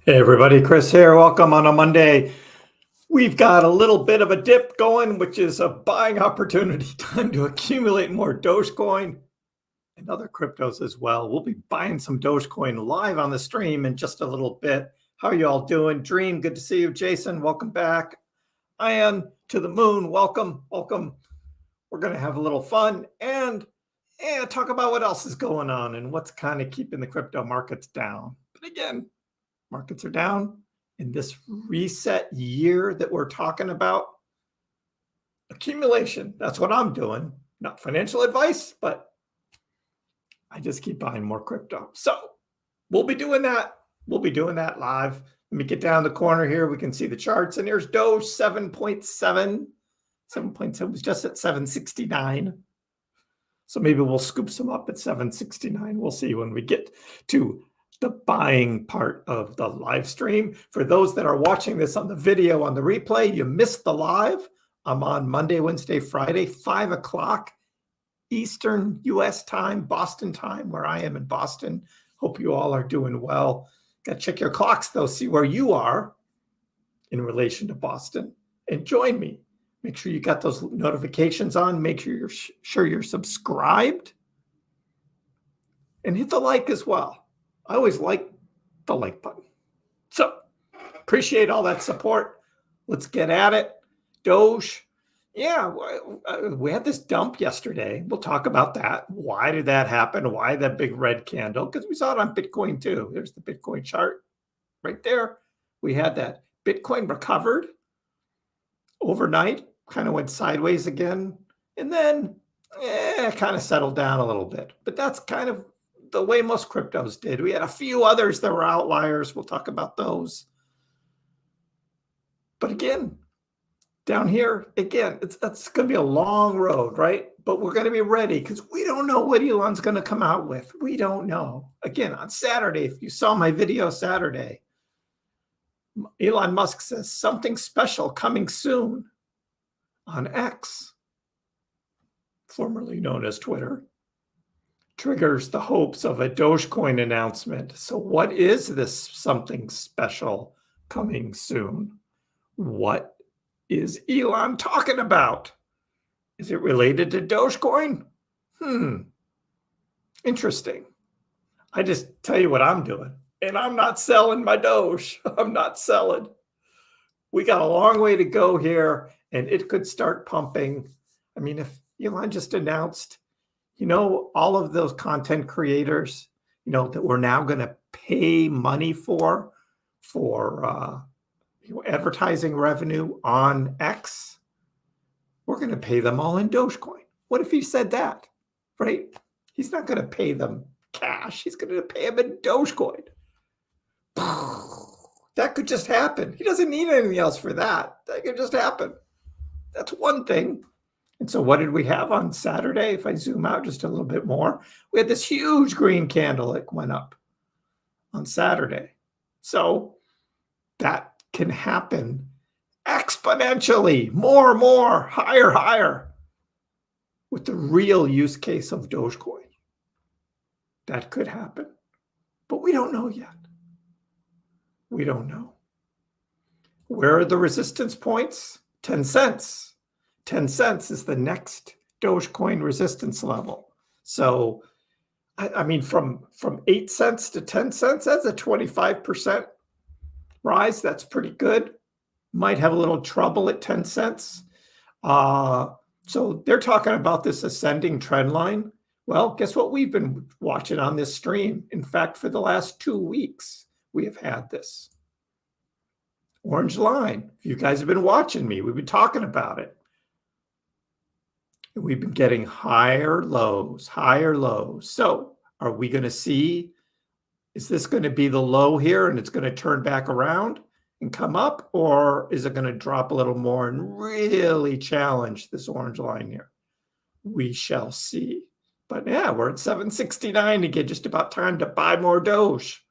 Hey everybody, Chris here. Welcome on a Monday. We've got a little bit of a dip going, which is a buying opportunity. Time to accumulate more Dogecoin and other cryptos as well. We'll be buying some Dogecoin live on the stream in just a little bit. How are you all doing? Dream, good to see you. Jason, welcome back. Ian, to the moon, welcome, welcome. We're going to have a little fun and talk about what else is going on and what's kind of keeping the crypto markets down. But again, markets are down in this reset year that we're talking about. Accumulation, that's what I'm doing. Not financial advice, but I just keep buying more crypto. So we'll be doing that. We'll be doing that live. Let me get down the corner here. We can see the charts. And here's Doge 7.7. 7.7 was just at 769. So maybe we'll scoop some up at 769. We'll see when we get to the buying part of the live stream. For those that are watching this on the video, on the replay, you missed the live. I'm on Monday, Wednesday, Friday, 5 o'clock Eastern US time, Boston time, where I am in Boston. Hope you all are doing well. Got to check your clocks though, see where you are in relation to Boston and join me. Make sure you got those notifications on. Make sure you're subscribed and hit the like as well. I always like the like button. So appreciate all that support. Let's get at it. Doge. Yeah, we had this dump yesterday. We'll talk about that. Why did that happen? Why that big red candle? Because we saw it on Bitcoin too. There's the Bitcoin chart right there. We had that. Bitcoin recovered overnight, kind of went sideways again, and then kind of settled down a little bit. But that's kind of the way most cryptos did. We had a few others that were outliers. We'll talk about those. But again, down here, again, it's going to be a long road, right? But we're going to be ready because we don't know what Elon's going to come out with. We don't know. Again, on Saturday, if you saw my video Saturday, Elon Musk says something special coming soon on X, formerly known as Twitter, triggers the hopes of a Dogecoin announcement. So what is this something special coming soon? What is Elon talking about? Is it related to Dogecoin? Interesting. I just tell you what I'm doing. And I'm not selling my Doge. I'm not selling. We got a long way to go here, and it could start pumping. I mean, if Elon just announced, all of those content creators, that we're now going to pay money for advertising revenue on X, we're going to pay them all in Dogecoin. What if he said that, right? He's not going to pay them cash. He's going to pay them in Dogecoin. That could just happen. He doesn't need anything else for that. That could just happen. That's one thing. And so what did we have on Saturday? If I zoom out just a little bit more, we had this huge green candle that went up on Saturday. So that can happen exponentially, more, higher, with the real use case of Dogecoin. That could happen, but we don't know yet. We don't know. Where are the resistance points? 10 cents. 10 cents is the next Dogecoin resistance level. So, I mean, from 8 cents to 10 cents, that's a 25% rise. That's pretty good. Might have a little trouble at 10 cents. So they're talking about this ascending trend line. Well, guess what we've been watching on this stream? In fact, for the last 2 weeks, we have had this orange line. If you guys have been watching me, we've been talking about it. And we've been getting higher lows. So are we going to see, is this going to be the low here and it's going to turn back around and come up? Or is it going to drop a little more and really challenge this orange line here? We shall see. But yeah, we're at 769 again, just about time to buy more Doge.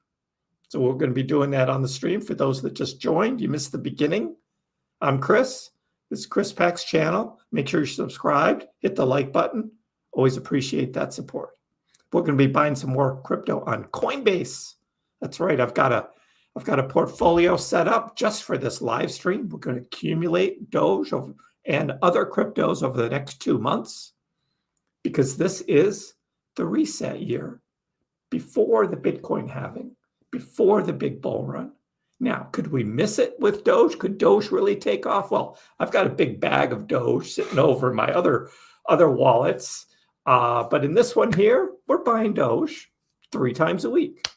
So we're going to be doing that on the stream. For those that just joined, you missed the beginning. I'm Chris. This is Chris Pack's channel. Make sure you're subscribed. Hit the like button. Always appreciate that support. We're going to be buying some more crypto on Coinbase. That's right. I've got I've got a portfolio set up just for this live stream. We're going to accumulate Doge and other cryptos over the next 2 months because this is the reset year before the Bitcoin halving, before the big bull run. Now, could we miss it with Doge? Could Doge really take off? Well, I've got a big bag of Doge sitting over my other wallets. But in this one here, we're buying Doge 3 times a week.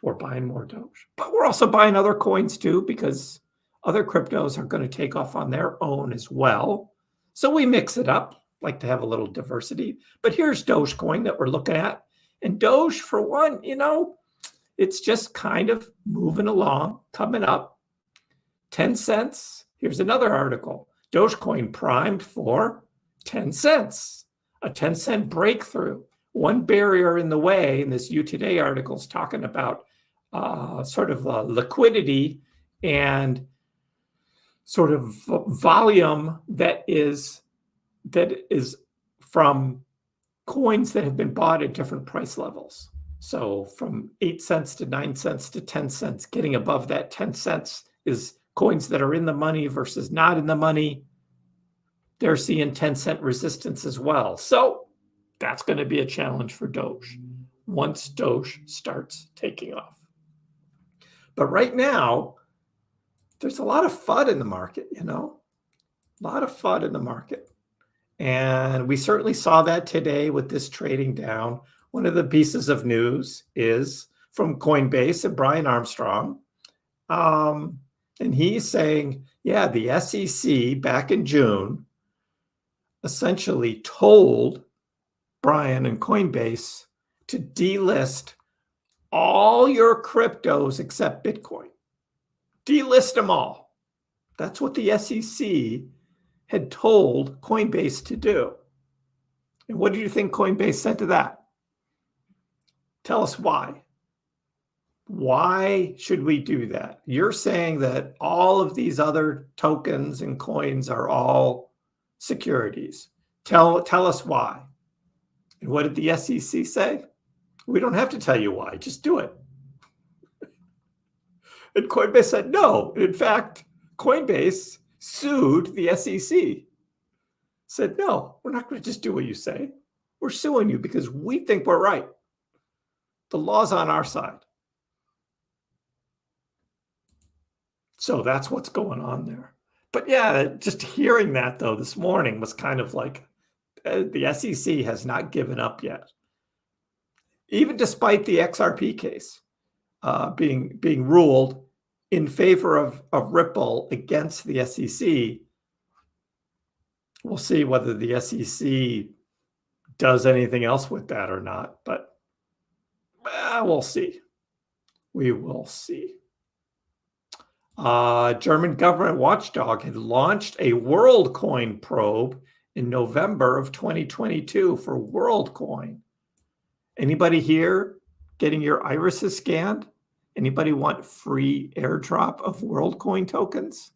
We're buying more Doge. But we're also buying other coins too, because other cryptos are going to take off on their own as well. So we mix it up, like to have a little diversity. But here's Dogecoin that we're looking at. And Doge, for one, it's just kind of moving along, coming up. 10 cents. Here's another article. Dogecoin primed for 10 cents. A 10-cent breakthrough. One barrier in the way, and this You Today article is talking about sort of liquidity and sort of volume that is from coins that have been bought at different price levels. So from 8 cents to 9 cents to 10 cents, getting above that 10 cents is coins that are in the money versus not in the money. They're seeing 10-cent resistance as well. So that's going to be a challenge for Doge once Doge starts taking off. But right now, there's a lot of FUD in the market, a lot of FUD in the market. And we certainly saw that today with this trading down. One of the pieces of news is from Coinbase and Brian Armstrong. And he's saying, yeah, the SEC back in June essentially told Brian and Coinbase to delist all your cryptos except Bitcoin. Delist them all. That's what the SEC had told Coinbase to do. And what do you think Coinbase said to that? Tell us why. Why should we do that? You're saying that all of these other tokens and coins are all securities. Tell us why. And what did the SEC say? We don't have to tell you why. Just do it. And Coinbase said no. In fact, Coinbase sued the SEC. Said, no, we're not going to just do what you say. We're suing you because we think we're right. The law's on our side. So that's what's going on there. But yeah, just hearing that though this morning was kind of like the SEC has not given up yet. Even despite the XRP case being ruled in favor of Ripple against the SEC, we'll see whether the SEC does anything else with that or not. But we'll see. We will see. German government watchdog had launched a WorldCoin probe in November of 2022 for WorldCoin. Anybody here getting your irises scanned? Anybody want free airdrop of WorldCoin tokens?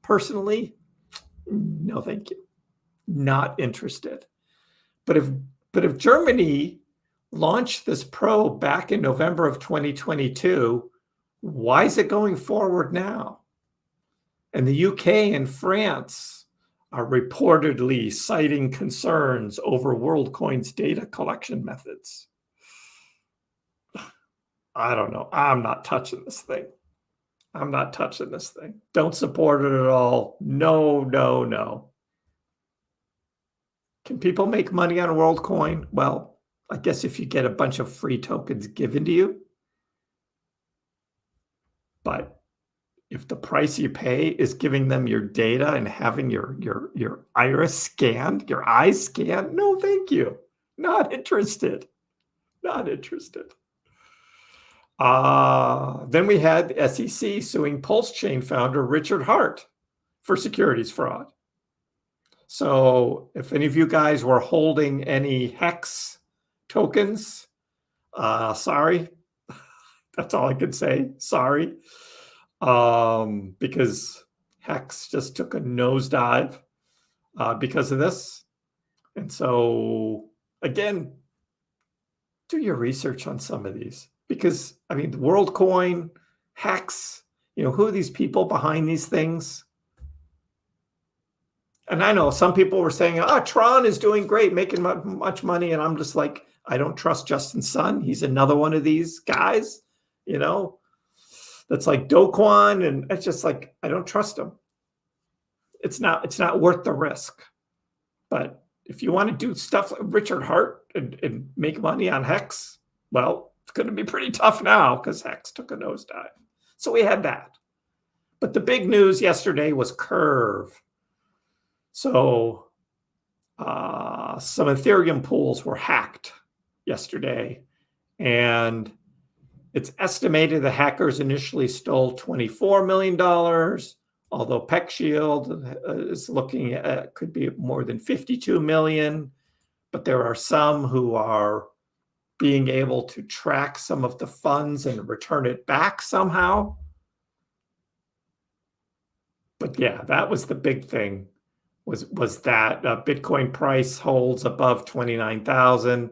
Personally, no, thank you. Not interested. But if Germany launched this probe back in November of 2022, why is it going forward now? And the UK and France are reportedly citing concerns over WorldCoin's data collection methods. I don't know. I'm not touching this thing. I'm not touching this thing. Don't support it at all. No, no, no. Can people make money on WorldCoin? Well, I guess if you get a bunch of free tokens given to you. But if the price you pay is giving them your data and having your iris scanned, your eyes scanned, no, thank you. Not interested. Not interested. Then we had the SEC suing Pulse Chain founder Richard Hart for securities fraud. So if any of you guys were holding any HEX tokens, sorry. That's all I could say. Sorry. Because HEX just took a nosedive because of this. And so, again, do your research on some of these. Because, I mean, the WorldCoin, Hex, who are these people behind these things? And I know some people were saying, Tron is doing great, making much money. And I'm just like, I don't trust Justin Sun. He's another one of these guys, that's like Dogecoin. And it's just like, I don't trust him. It's not worth the risk. But if you want to do stuff like Richard Hart and make money on Hex, well, it's going to be pretty tough now because Hex took a nosedive. So we had that. But the big news yesterday was Curve. So some Ethereum pools were hacked yesterday, and it's estimated the hackers initially stole $24 million, although PeckShield is looking at could be more than 52 million. But there are some who are being able to track some of the funds and return it back somehow. But yeah, that was the big thing. Was that Bitcoin price holds above 29,000,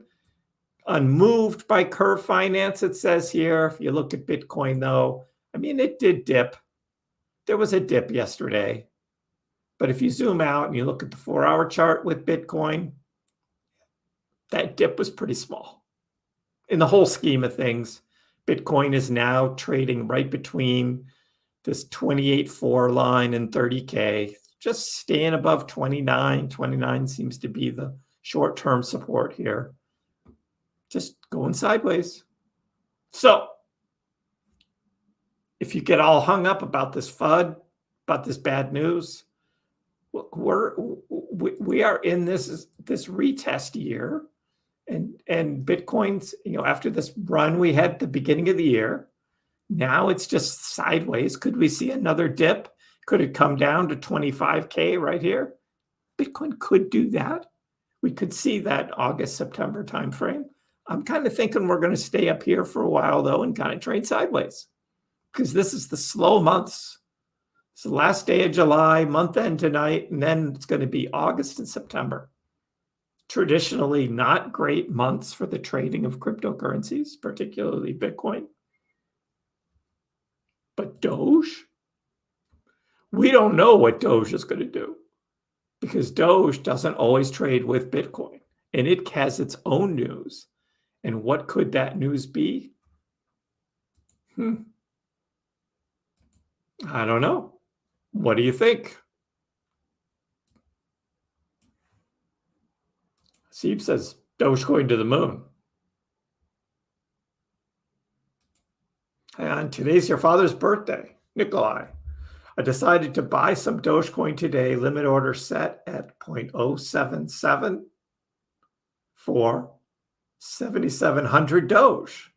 unmoved by Curve Finance, it says here. If you look at Bitcoin, though, I mean, it did dip. There was a dip yesterday. But if you zoom out and you look at the 4-hour chart with Bitcoin, that dip was pretty small. In the whole scheme of things, Bitcoin is now trading right between this 28.4 line and 30K. Just staying above 29. 29 seems to be the short-term support here. Just going sideways. So if you get all hung up about this FUD, about this bad news, we are in this retest year, and Bitcoin's, after this run we had at the beginning of the year, now it's just sideways. Could we see another dip? Could it come down to 25K right here? Bitcoin could do that. We could see that August, September timeframe. I'm kind of thinking we're going to stay up here for a while, though, and kind of trade sideways, because this is the slow months. It's the last day of July, month end tonight, and then it's going to be August and September. Traditionally not great months for the trading of cryptocurrencies, particularly Bitcoin. But Doge? We don't know what Doge is going to do, because Doge doesn't always trade with Bitcoin, and it has its own news. And what could that news be? I don't know. What do you think? Sieb says Dogecoin to the moon. And today's your father's birthday, Nikolai. I decided to buy some Dogecoin today, limit order set at 0.077 for 7,700 Doge.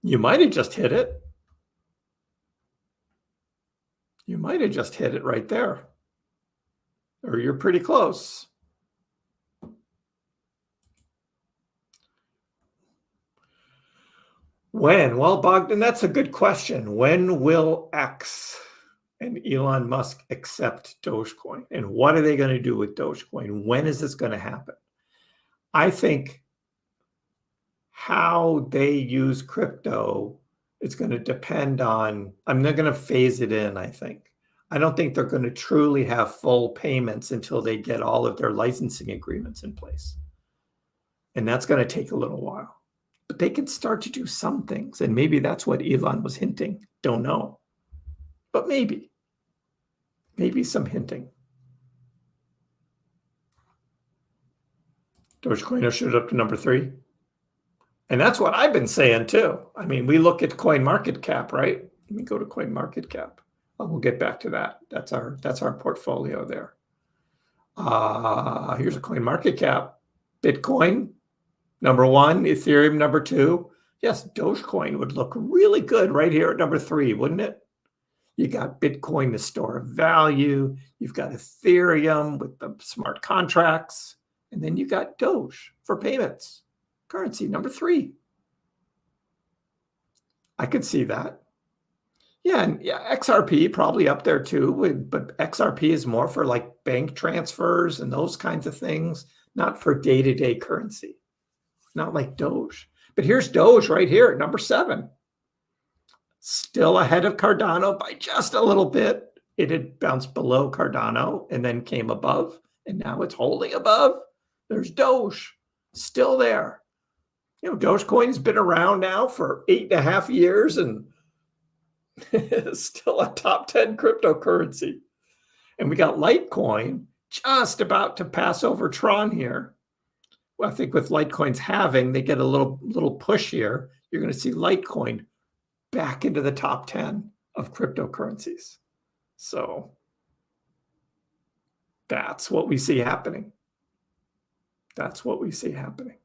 You might have just hit it. You might have just hit it right there. Or you're pretty close. When? Well, Bogdan, that's a good question. When will X and Elon Musk accept Dogecoin? And what are they going to do with Dogecoin? When is this going to happen? I think how they use crypto is going to depend on, they're going to phase it in, I think. I don't think they're going to truly have full payments until they get all of their licensing agreements in place. And that's going to take a little while. But they can start to do some things, and maybe that's what Elon was hinting. Don't know. But maybe some hinting. Dogecoin will shoot up to number 3. And that's what I've been saying too. I mean, we look at CoinMarketCap, right? Let me go to CoinMarketCap. We'll get back to that. That's our portfolio there. Here's a CoinMarketCap. Bitcoin, number 1, Ethereum, number 2. Yes, Dogecoin would look really good right here at number 3, wouldn't it? You got Bitcoin, the store of value. You've got Ethereum with the smart contracts. And then you got Doge for payments. Currency, number 3. I could see that. Yeah, and XRP probably up there too, but XRP is more for like bank transfers and those kinds of things, not for day-to-day currency. Not like Doge. But here's Doge right here at number 7. still ahead of Cardano by just a little bit. It had bounced below Cardano and then came above, and now it's holding above. There's Doge, still there. You know, Dogecoin has been around now for 8.5 years and still a top 10 cryptocurrency. And we got Litecoin just about to pass over Tron here. Well, I think with Litecoin's halving, they get a little push here. You're going to see Litecoin back into the top 10 of cryptocurrencies. So that's what we see happening. That's what we see happening.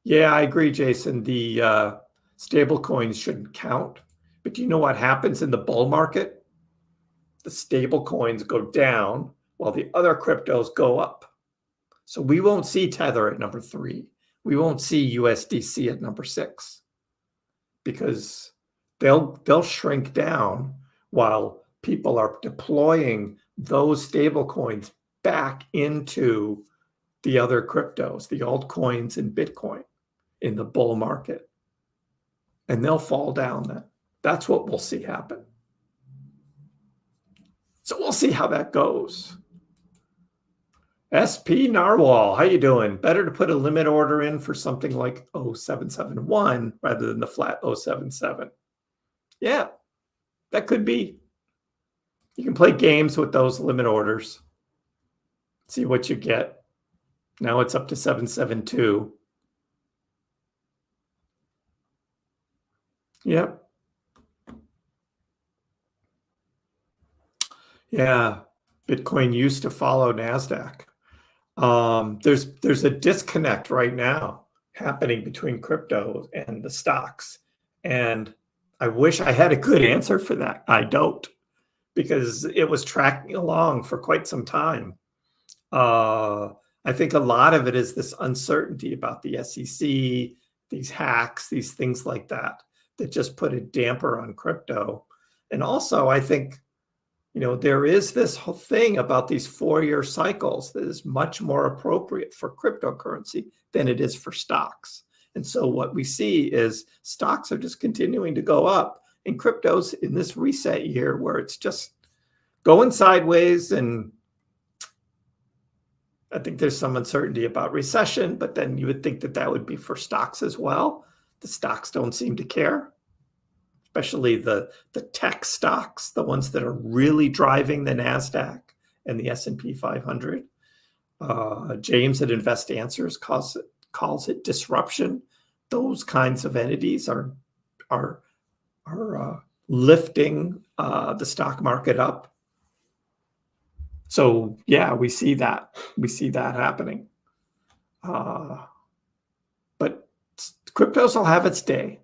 Yeah, I agree, Jason. The stable coins shouldn't count. But do you know what happens in the bull market? The stable coins go down while the other cryptos go up. So we won't see Tether at number 3. We won't see USDC at number 6 because they'll shrink down while people are deploying those stable coins back into the other cryptos, the altcoins and Bitcoin in the bull market. And they'll fall down then. That's what we'll see happen. So we'll see how that goes. SP Narwhal, how you doing? Better to put a limit order in for something like 0771 rather than the flat 077. Yeah, that could be. You can play games with those limit orders. See what you get. Now it's up to 772. Yep. Yeah, Bitcoin used to follow NASDAQ. There's a disconnect right now happening between crypto and the stocks. And I wish I had a good answer for that. I don't, because it was tracking along for quite some time. I think a lot of it is this uncertainty about the SEC, these hacks, these things like that just put a damper on crypto. And also, I think, you know, there is this whole thing about these 4-year cycles that is much more appropriate for cryptocurrency than it is for stocks. And so what we see is stocks are just continuing to go up, and crypto's in this reset year where it's just going sideways. And I think there's some uncertainty about recession, but then you would think that that would be for stocks as well. The stocks don't seem to care, especially the tech stocks, the ones that are really driving the NASDAQ and the S&P 500. James at Invest Answers calls it disruption. Those kinds of entities are lifting the stock market up. So yeah, we see that happening. But cryptos will have its day.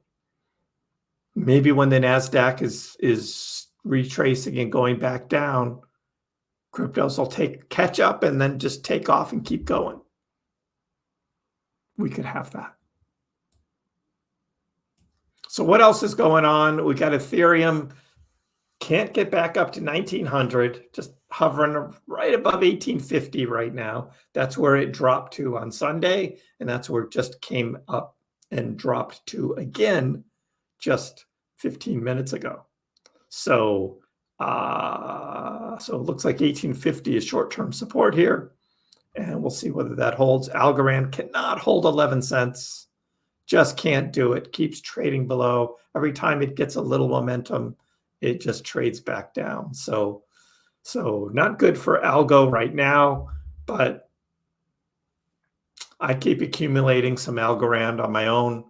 Maybe when the NASDAQ is retracing and going back down, cryptos will catch up and then just take off and keep going. We could have that. So what else is going on? We got Ethereum, can't get back up to 1900, just hovering right above 1850 right now. That's where it dropped to on Sunday, and that's where it just came up and dropped to again just 15 minutes ago. So it looks like 1850 is short-term support here, and we'll see whether that holds. Algorand cannot hold 11 cents, just can't do it, keeps trading below. Every time it gets a little momentum, it just trades back down. So not good for algo right now, but I keep accumulating some Algorand on my own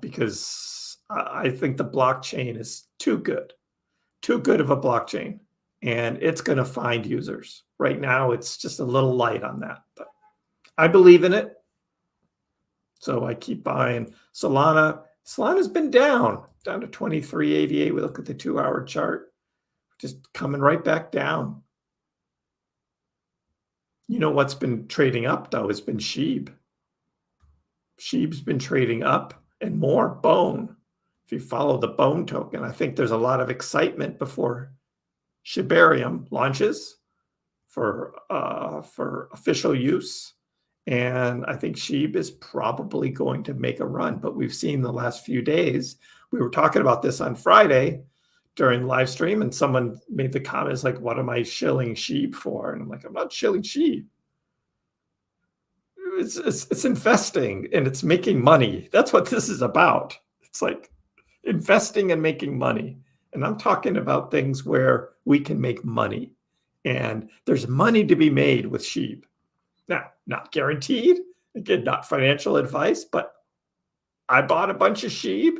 because I think the blockchain is too good of a blockchain, and it's going to find users. Right now, it's just a little light on that, but I believe in it. So I keep buying Solana. Solana's been down to 2388. We look at the 2-hour chart, just coming right back down. You know what's been trading up, though, has been SHIB. SHIB's been trading up and more. Bone. If you follow the Bone token, I think there's a lot of excitement before Shibarium launches for official use. And I think SHIB is probably going to make a run, but we've seen the last few days. We were talking about this on Friday during live stream, and someone made the comments like, what am I shilling SHIB for? And I'm like, I'm not shilling SHIB. It's investing and it's making money. That's what this is about. It's like investing and making money. And I'm talking about things where we can make money. And there's money to be made with SHIB. Now, not guaranteed. Again, not financial advice, but I bought a bunch of SHIB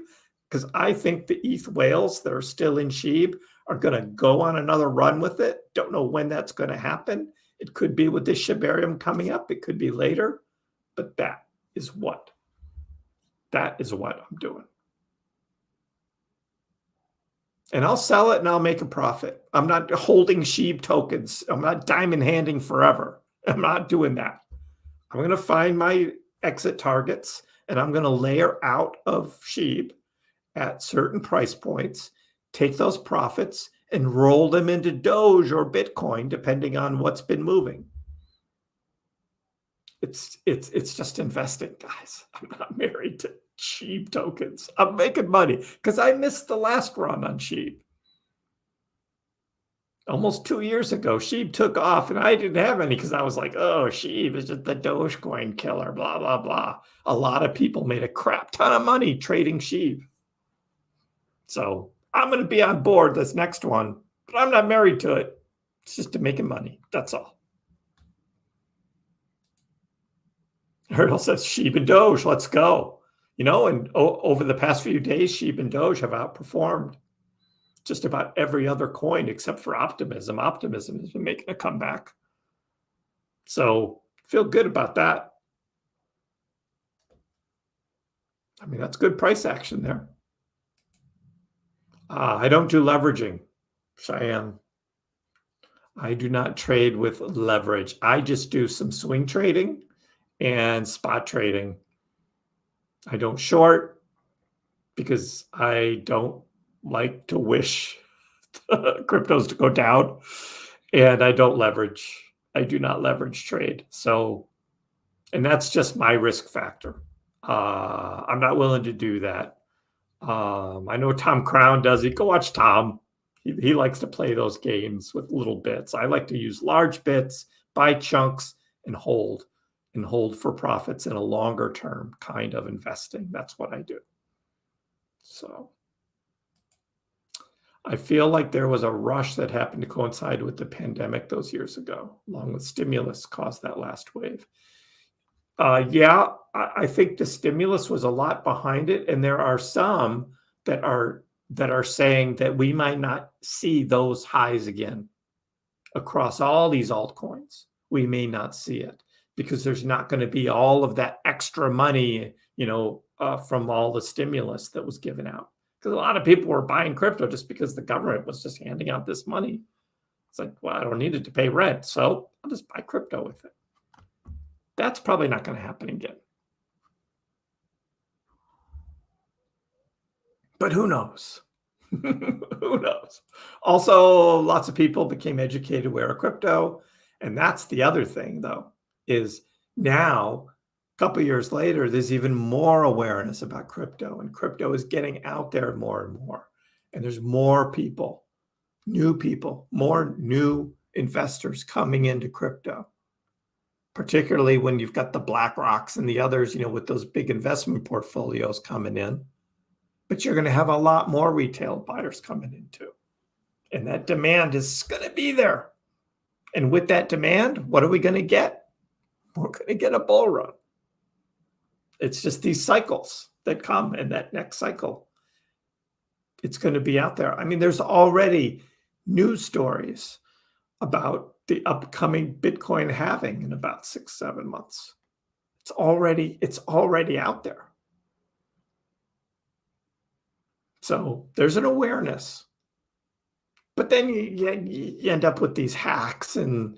because I think the ETH whales that are still in SHIB are going to go on another run with it. Don't know when that's going to happen. It could be with this Shibarium coming up. It could be later. But that is what I'm doing. And I'll sell it and I'll make a profit. I'm not holding SHIB tokens. I'm not diamond handing forever. I'm not doing that. I'm going to find my exit targets and I'm going to layer out of SHIB at certain price points, take those profits and roll them into Doge or Bitcoin, depending on what's been moving. It's just investing, guys. I'm not married to SHIB tokens. I'm making money because I missed the last run on SHIB. Almost 2 years ago, SHIB took off and I didn't have any because I was like, oh, SHIB is just the Dogecoin killer, blah, blah, blah. A lot of people made a crap ton of money trading SHIB. So I'm going to be on board this next one, but I'm not married to it. It's just to making money. That's all. Hurdle says SHIB and Doge, let's go. You know, and over the past few days, SHIB and Doge have outperformed just about every other coin except for Optimism. Optimism has been making a comeback. So feel good about that. I mean, that's good price action there. I don't do leveraging, Cheyenne. I do not trade with leverage. I just do some swing trading and spot trading. I don't short because I don't like to wish cryptos to go down, and I don't leverage. I do not leverage trade. So, and that's just my risk factor. I'm not willing to do that. I know Tom Crown does it. Go watch Tom. He likes to play those games with little bits. I like to use large bits, buy chunks, and hold for profits in a longer term kind of investing. That's what I do. So I feel like there was a rush that happened to coincide with the pandemic those years ago, along with stimulus caused that last wave. Yeah, I think the stimulus was a lot behind it, and there are some that are saying that we might not see those highs again across all these altcoins. We may not see it because there's not going to be all of that extra money, you know, from all the stimulus that was given out. Because a lot of people were buying crypto just because the government was just handing out this money. It's like, well, I don't need it to pay rent, so I'll just buy crypto with it. That's probably not going to happen again. But who knows? Who knows? Also, lots of people became educated aware of crypto. And that's the other thing, though, is now, a couple of years later, there's even more awareness about crypto. And crypto is getting out there more and more. And there's more people, more new investors coming into crypto. Particularly when you've got the BlackRocks and the others, you know, with those big investment portfolios coming in. But you're going to have a lot more retail buyers coming in too. And that demand is going to be there. And with that demand, what are we going to get? We're going to get a bull run. It's just these cycles that come, and that next cycle, it's going to be out there. I mean, there's already news stories about the upcoming Bitcoin halving in about 6-7 months. It's already out there. So there's an awareness. But then you end up with these hacks and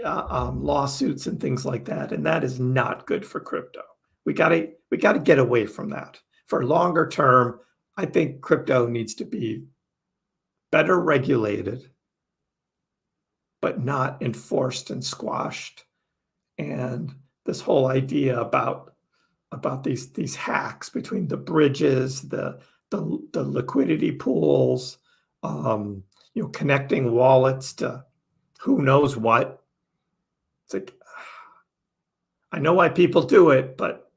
lawsuits and things like that, and that is not good for crypto. We got to get away from that. For longer term, I think crypto needs to be better regulated, but not enforced and squashed. And this whole idea about these hacks between the bridges, the liquidity pools, connecting wallets to who knows what. It's like, I know why people do it, but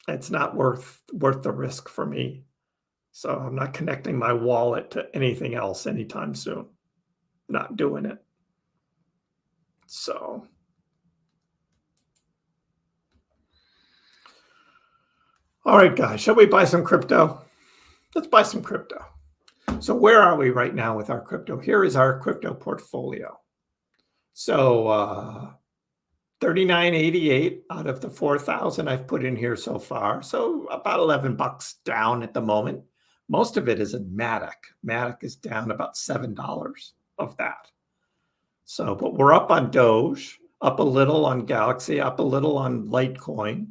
it's not worth the risk for me. So I'm not connecting my wallet to anything else anytime soon. Not doing it. So all right, guys, shall we buy some crypto? Let's buy some crypto. So where are we right now with our crypto? Here is our crypto portfolio. So 39.88 out of the 4,000 I've put in here so far. So about $11 down at the moment. Most of it is in Matic. Matic is down about $7 of that. So, but we're up on Doge, up a little on Galaxy, up a little on Litecoin.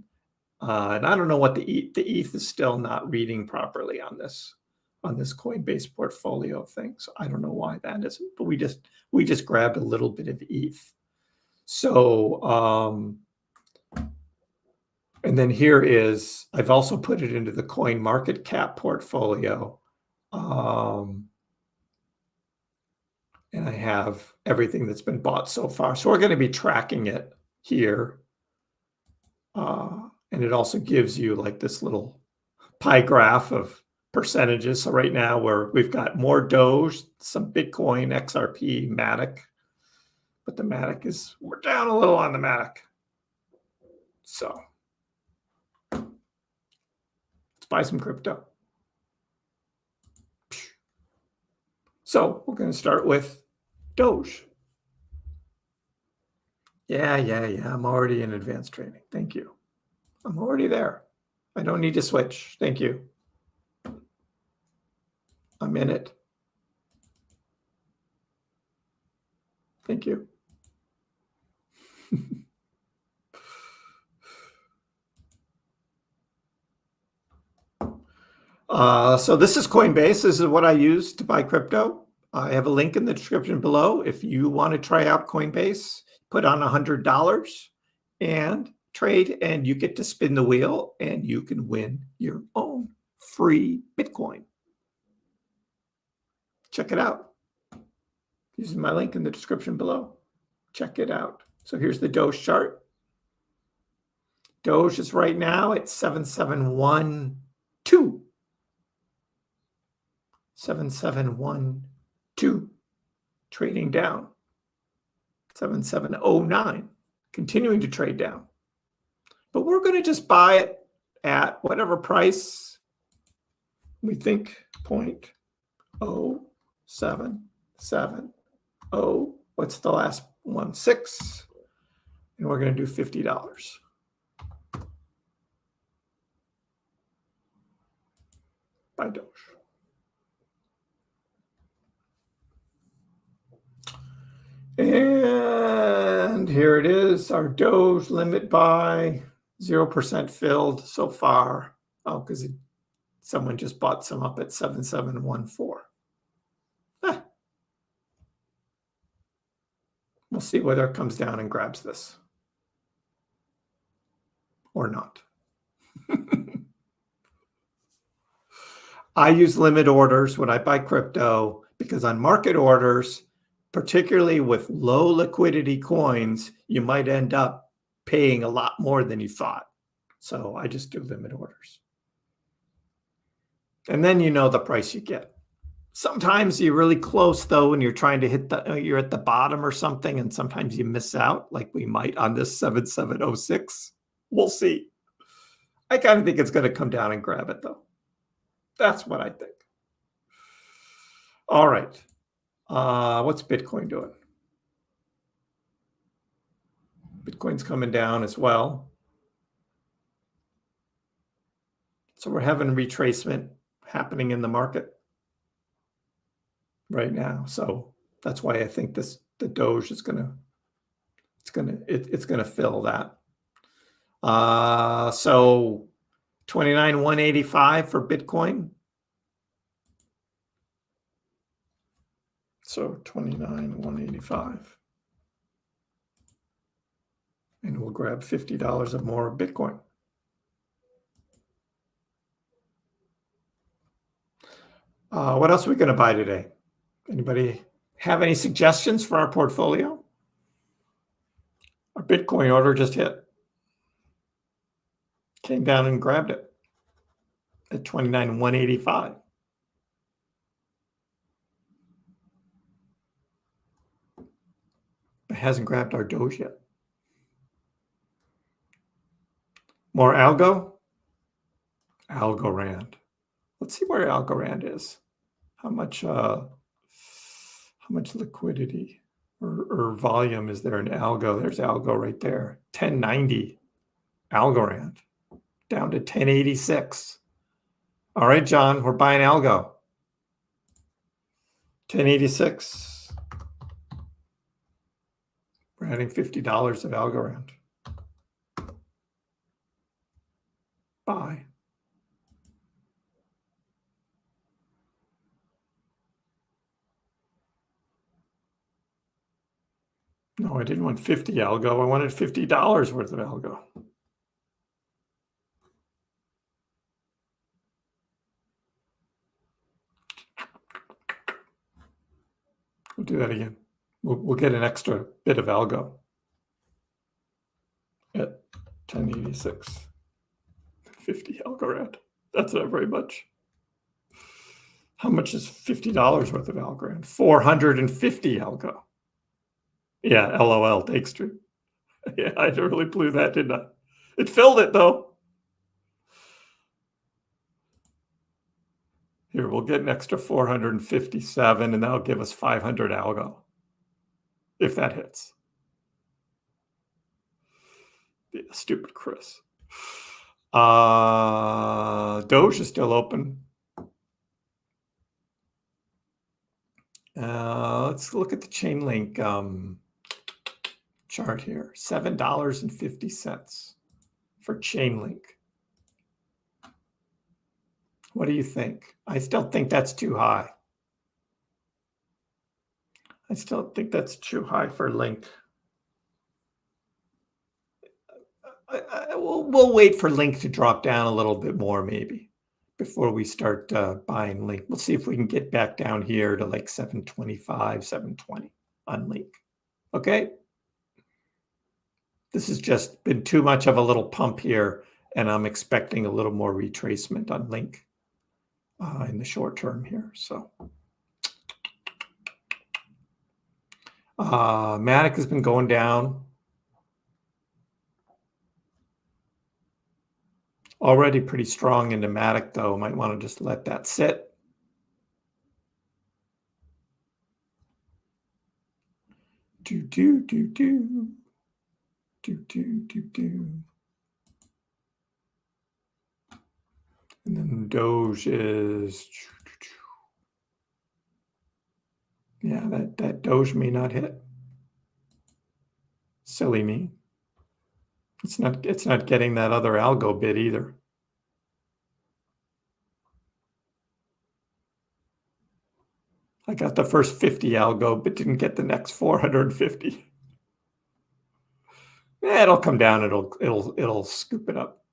And I don't know what the ETH is still not reading properly on this Coinbase portfolio thing. So I don't know why that isn't, but we just grabbed a little bit of ETH. So, and then here is, I've also put it into the coin market cap portfolio. And I have everything that's been bought so far. So we're going to be tracking it here. And it also gives you like this little pie graph of percentages. So right now we've got more Doge, some Bitcoin, XRP, Matic. But the Matic we're down a little on the Matic. So let's buy some crypto. So we're going to start with Doge. Yeah. I'm already in advanced trading. Thank you. I'm already there. I don't need to switch. Thank you. I'm in it. Thank you. So this is Coinbase. This is what I use to buy crypto. I have a link in the description below. If you want to try out Coinbase, put on $100 and trade, and you get to spin the wheel and you can win your own free Bitcoin. Check it out. Using my link in the description below. Check it out. So here's the Doge chart. Doge is right now at 7712. 7712. Trading down. 7709. Continuing to trade down. But we're going to just buy it at whatever price we think, 0.0770. What's the last one? 6. And we're going to do $50. Buy Doge. And here it is, our Doge limit buy, 0% filled so far. Oh, because someone just bought some up at 7714. We'll see whether it comes down and grabs this or not. I use limit orders when I buy crypto because on market orders, particularly with low liquidity coins, you might end up paying a lot more than you thought. So I just do limit orders. And then you know the price you get. Sometimes you're really close though, and you're trying to hit you're at the bottom or something, and sometimes you miss out, like we might on this 7706. We'll see. I kind of think it's going to come down and grab it though. That's what I think. All right. What's Bitcoin doing? Bitcoin's coming down as well. So we're having retracement happening in the market right now. So that's why I think the Doge is gonna fill that. So 29,185 for Bitcoin. So 29,185. And we'll grab $50 of more Bitcoin. What else are we going to buy today? Anybody have any suggestions for our portfolio? Our Bitcoin order just hit. Came down and grabbed it at 29,185. It hasn't grabbed our Doge yet. More Algo? Algorand. Let's see where Algorand is. How much liquidity or volume is there in Algo? There's Algo right there. 1090 Algorand down to 1086. All right, John, we're buying Algo. 1086. We're adding $50 of Algorand. Buy. No, I didn't want 50 Algo. I wanted $50 worth of Algo. We'll do that again. We'll get an extra bit of Algo at 1086. 50 Algorand. That's not very much. How much is $50 worth of Algorand? 450 Algo. Yeah, LOL, Take Street. Yeah, I really blew that, didn't I? It filled it, though. Here, we'll get an extra 457, and that'll give us 500 Algo, if that hits. Yeah, stupid Kriss. Doge is still open. Let's look at the chain link chart here. $7.50 for chain link. What do you think? I still think that's too high. I still think that's too high for Link. We'll wait for Link to drop down a little bit more, maybe, before we start buying Link. We'll see if we can get back down here to like 725, 720 on Link. Okay? This has just been too much of a little pump here, and I'm expecting a little more retracement on Link in the short term here. So Matic has been going down. Already pretty strong into Matic, though. Might want to just let that sit. And then Doge is, yeah, that Doge may not hit. Silly me. It's not getting that other Algo bid either. I got the first 50 Algo, but didn't get the next 450. Yeah, it'll come down. It'll scoop it up.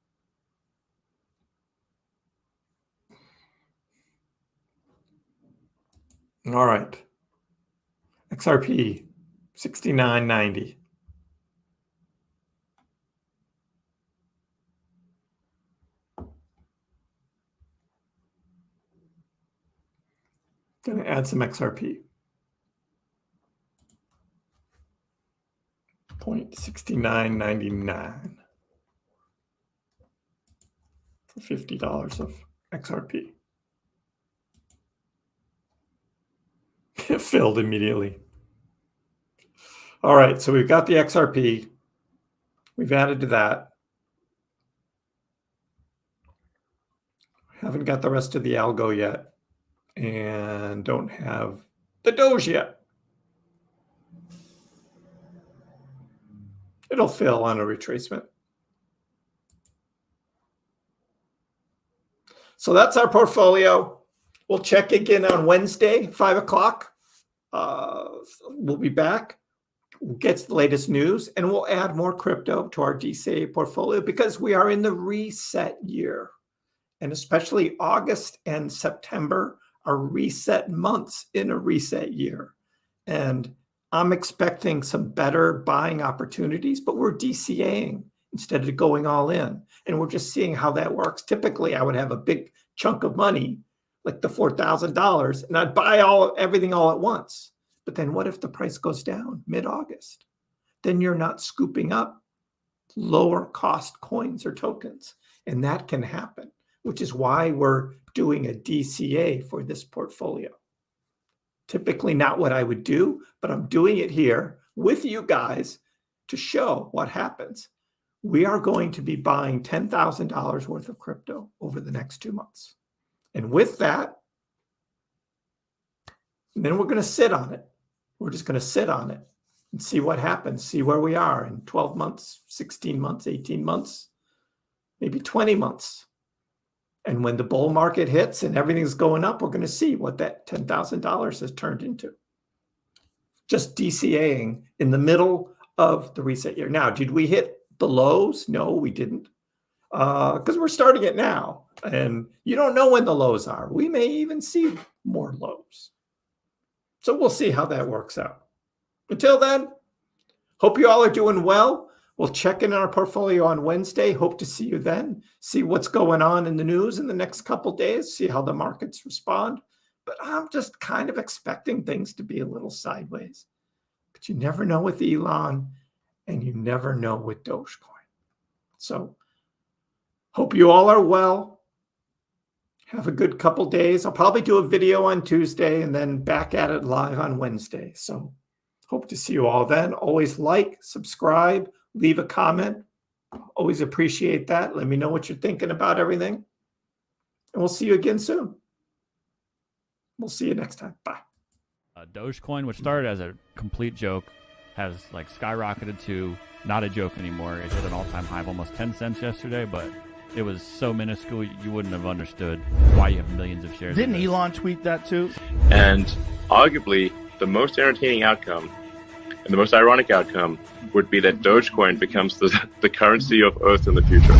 All right. XRP 69.90. Going to add some XRP. 0.6999 for $50 of XRP. It filled immediately. All right, so we've got the XRP. We've added to that. Haven't got the rest of the Algo yet, and don't have the Doge yet. It'll fill on a retracement. So that's our portfolio. We'll check again on Wednesday, 5 o'clock. We'll be back gets the latest news, and we'll add more crypto to our DCA portfolio because we are in the reset year. And especially August and September are reset months in a reset year. And I'm expecting some better buying opportunities, but we're DCAing instead of going all in. And we're just seeing how that works. Typically, I would have a big chunk of money, like the $4,000, and I'd buy everything all at once. But then what if the price goes down mid-August? Then you're not scooping up lower cost coins or tokens. And that can happen, which is why we're doing a DCA for this portfolio. Typically not what I would do, but I'm doing it here with you guys to show what happens. We are going to be buying $10,000 worth of crypto over the next 2 months. And with that, and then we're going to sit on it. We're just going to sit on it and see what happens, see where we are in 12 months, 16 months, 18 months, maybe 20 months. And when the bull market hits and everything's going up, we're going to see what that $10,000 has turned into. Just DCAing in the middle of the reset year. Now, did we hit the lows? No, we didn't. Because we're starting it now. And you don't know when the lows are. We may even see more lows. So we'll see how that works out. Until then, hope you all are doing well. We'll check in on our portfolio on Wednesday. Hope to see you then. See what's going on in the news in the next couple of days. See how the markets respond. But I'm just kind of expecting things to be a little sideways. But you never know with Elon, and you never know with Dogecoin. So hope you all are well. Have a good couple days. I'll probably do a video on Tuesday and then back at it live on Wednesday. So hope to see you all then. Always like, subscribe, leave a comment. Always appreciate that. Let me know what you're thinking about everything. And we'll see you again soon. We'll see you next time. Bye. Dogecoin, which started as a complete joke, has like skyrocketed to not a joke anymore. It hit an all-time high of almost 10 cents yesterday, but it was so minuscule you wouldn't have understood why you have millions of shares. Didn't Elon tweet that too? And arguably, the most entertaining outcome and the most ironic outcome would be that Dogecoin becomes the currency of Earth in the future.